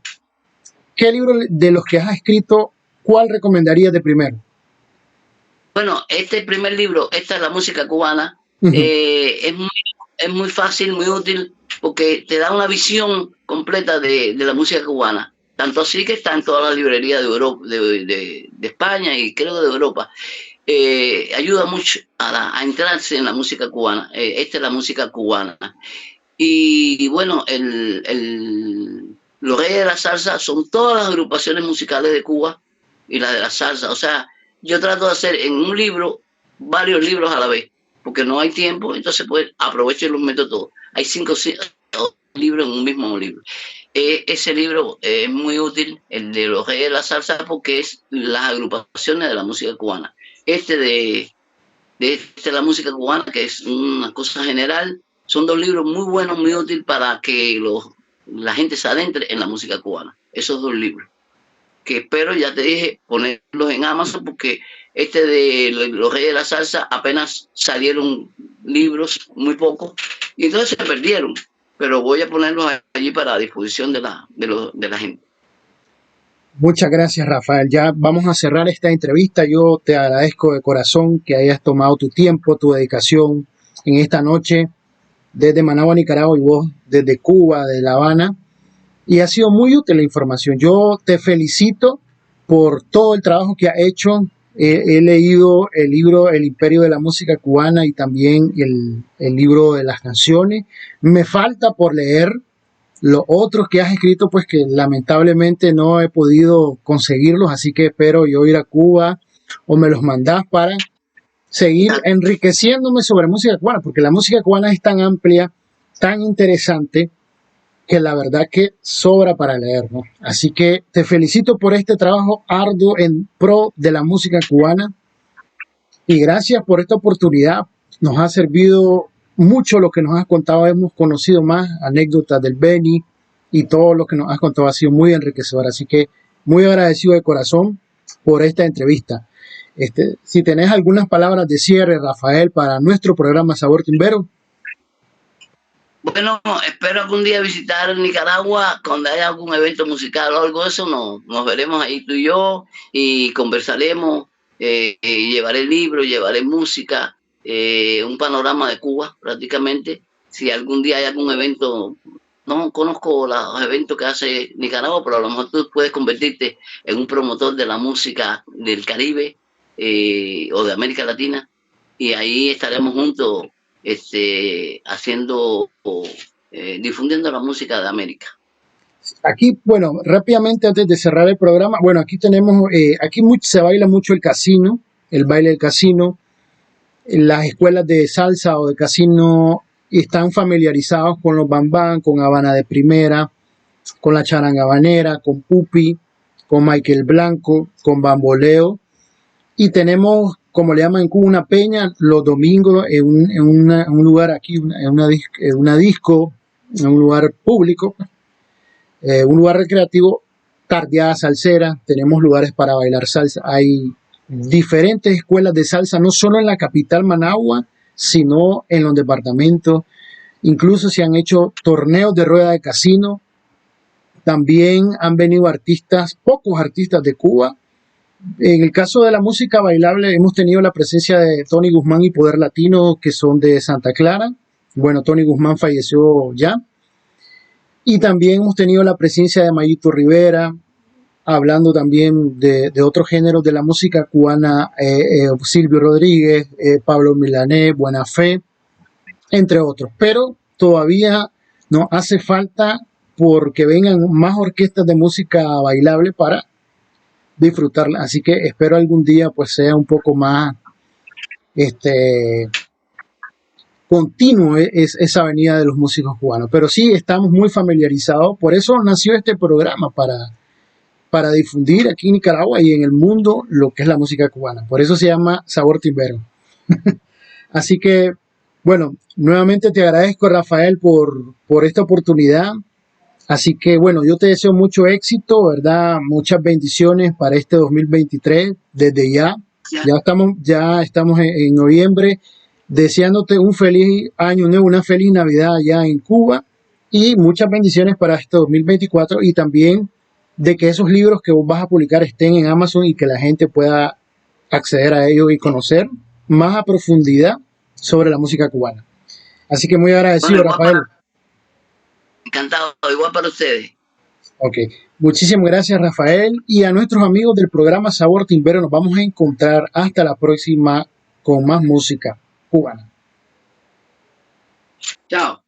¿Qué libro de los que has escrito, cuál recomendarías de primero? Bueno, este primer libro, esta es la música cubana, es muy fácil, muy útil, porque te da una visión completa de la música cubana. Tanto así que está en todas las librerías de Europa, de España, y creo que de Europa. Ayuda mucho a entrarse en la música cubana. Esta es la música cubana. Y bueno, los Reyes de la Salsa son todas las agrupaciones musicales de Cuba y la de la salsa. O sea, yo trato de hacer en un libro varios libros a la vez, porque no hay tiempo, entonces pues aprovecho y los meto todos. Hay 5 libros en un mismo libro. Ese libro es muy útil, el de los Reyes de la Salsa, porque es las agrupaciones de la música cubana. De la música cubana, que es una cosa general, son 2 libros muy buenos, muy útiles para que la gente se adentre en la música cubana. Esos 2 libros. que espero, ya te dije, ponerlos en Amazon, porque este de los Reyes de la Salsa apenas salieron libros, muy pocos, y entonces se perdieron, pero voy a ponerlos allí para disposición de la gente. Muchas gracias, Rafael. Ya vamos a cerrar esta entrevista. Yo te agradezco de corazón que hayas tomado tu tiempo, tu dedicación en esta noche desde Managua, Nicaragua, y vos desde Cuba, de La Habana. Y ha sido muy útil la información. Yo te felicito por todo el trabajo que has hecho. He leído el libro El Imperio de la Música Cubana y también el libro de las canciones. Me falta por leer los otros que has escrito, pues que lamentablemente no he podido conseguirlos, así que espero yo ir a Cuba o me los mandás para seguir enriqueciéndome sobre música cubana, porque la música cubana es tan amplia, tan interesante, que la verdad que sobra para leer, ¿no? Así que te felicito por este trabajo arduo en pro de la música cubana y gracias por esta oportunidad. Nos ha servido mucho lo que nos has contado, hemos conocido más anécdotas del Beni y todo lo que nos has contado ha sido muy enriquecedor. Así que muy agradecido de corazón por esta entrevista. Si tenés algunas palabras de cierre, Rafael, para nuestro programa Sabor Timbero. Bueno, espero algún día visitar Nicaragua cuando haya algún evento musical o algo de eso. Nos veremos ahí tú y yo y conversaremos. Y llevaré libros, llevaré música, un panorama de Cuba prácticamente. Si algún día hay algún evento, no conozco los eventos que hace Nicaragua, pero a lo mejor tú puedes convertirte en un promotor de la música del Caribe o de América Latina, y ahí estaremos juntos haciendo, difundiendo la música de América. Aquí, bueno, rápidamente antes de cerrar el programa, bueno, aquí tenemos, aquí se baila mucho el casino, el baile del casino. Las escuelas de salsa o de casino están familiarizados con los bambán, con Habana de Primera, con la charanga habanera, con Pupi, con Michael Blanco, con bamboleo. Y tenemos, como le llaman en Cuba, una peña los domingos en un lugar aquí, en una disco, en un lugar público, un lugar recreativo, tardeada salsera. Tenemos lugares para bailar salsa. Hay diferentes escuelas de salsa, no solo en la capital Managua, sino en los departamentos. Incluso se han hecho torneos de rueda de casino. También han venido artistas, pocos artistas de Cuba. En el caso de la música bailable hemos tenido la presencia de Tony Guzmán y Poder Latino, que son de Santa Clara. Bueno, Tony Guzmán falleció ya. Y también hemos tenido la presencia de Mayito Rivera, hablando también de otros géneros de la música cubana, Silvio Rodríguez, Pablo Milanés, Buena Fe, entre otros. Pero todavía nos hace falta porque vengan más orquestas de música bailable para disfrutarla. Así que espero algún día pues sea un poco más continuo esa venida de los músicos cubanos. Pero sí estamos muy familiarizados, por eso nació este programa, para difundir aquí en Nicaragua y en el mundo lo que es la música cubana. Por eso se llama Sabor Timbero. Así que, bueno, nuevamente te agradezco, Rafael, por esta oportunidad. Así que, bueno, yo te deseo mucho éxito, ¿verdad? Muchas bendiciones para este 2023 desde ya. Ya estamos en noviembre, deseándote un feliz año nuevo, una feliz Navidad allá en Cuba y muchas bendiciones para este 2024 y también de que esos libros que vos vas a publicar estén en Amazon y que la gente pueda acceder a ellos y conocer más a profundidad sobre la música cubana. Así que muy agradecido, bueno, Rafael. Encantado, igual para ustedes. Ok, muchísimas gracias, Rafael, y a nuestros amigos del programa Sabor Timbero. Nos vamos a encontrar hasta la próxima con más música cubana. Chao.